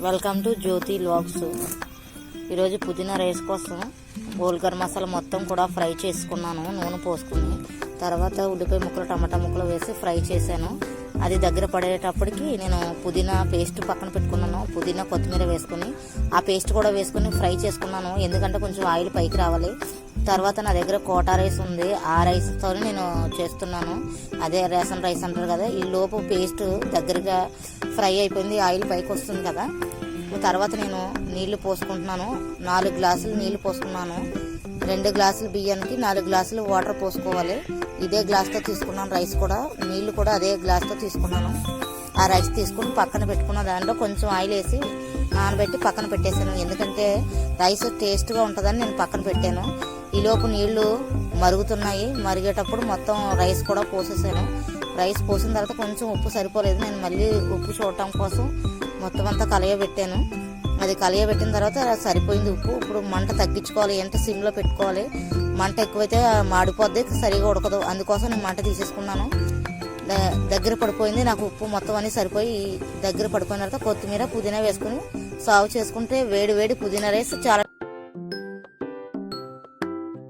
Welcome to Jyothi vlogs. ఈరోజు పుదీనా rice కోసం గోల్గర్ మసాలా మొత్తం కూడా ఫ్రై చేసుకున్నాను. నూనె పోసుకుని తర్వాత ఉల్లిపాయ ముక్కలు టమాటా ముక్కలు వేసి ఫ్రై చేశాను. అది దగ్గర పడేటప్పటికి నేను పుదీనా పేస్ట్ పక్కన పెట్టుకున్నాను. పుదీనా కొత్తిమీర వేసుకుని ఆ పేస్ట్ కూడా వేసుకుని ఫ్రై చేసుకున్నాను. ఎందుకంటే కొంచెం ఆయిల్ పైకి రావాలి. తర్వాత నా దగ్గర కోటా రైస్ ఉంది. ఆ రైస్తో నేను చేస్తున్నాను. అదే రేషన్ రైస్ అంటారు కదా. ఈ లోపు పేస్ట్ దగ్గరగా ఫ్రై అయిపోయింది. ఆయిల్ పైకి వస్తుంది కదా. తర్వాత నేను నీళ్లు పోసుకుంటున్నాను. 4 గ్లాసులు నీళ్లు పోసుకున్నాను. 2 గ్లాసులు బియ్యానికి 4 గ్లాసులు వాటర్ పోసుకోవాలి. ఇదే గ్లాస్తో తీసుకున్నాను రైస్ కూడా. నీళ్లు కూడా అదే గ్లాస్తో తీసుకున్నాను. ఆ రైస్ తీసుకుని పక్కన పెట్టుకున్న దాంట్లో కొంచెం ఆయిల్ వేసి నానబెట్టి పక్కన పెట్టేశాను. ఎందుకంటే రైస్ టేస్ట్గా ఉంటుందని నేను పక్కన పెట్టాను. ఈలోపు నీళ్లు మరుగుతున్నాయి. మరిగేటప్పుడు మొత్తం రైస్ కూడా పోసేసాను. రైస్ పోసిన తర్వాత కొంచెం ఉప్పు సరిపోలేదు. నేను మళ్ళీ ఉప్పు చూడటం కోసం మొత్తం అంతా కలయబెట్టాను. అది కలయబెట్టిన తర్వాత సరిపోయింది ఉప్పు. ఇప్పుడు మంట తగ్గించుకోవాలి. అంటే సిమ్లో పెట్టుకోవాలి. మంట ఎక్కువైతే మాడిపోద్ది, సరిగా ఉడకదు. అందుకోసం నేను మంట తీసేసుకున్నాను. దగ్గర పడిపోయింది. నాకు ఉప్పు మొత్తం అన్నీ సరిపోయి దగ్గర పడిపోయిన తర్వాత కొత్తిమీర పుదీనా వేసుకుని సర్వ్ చేసుకుంటే వేడి వేడి పుదీనా రైస్ చాలా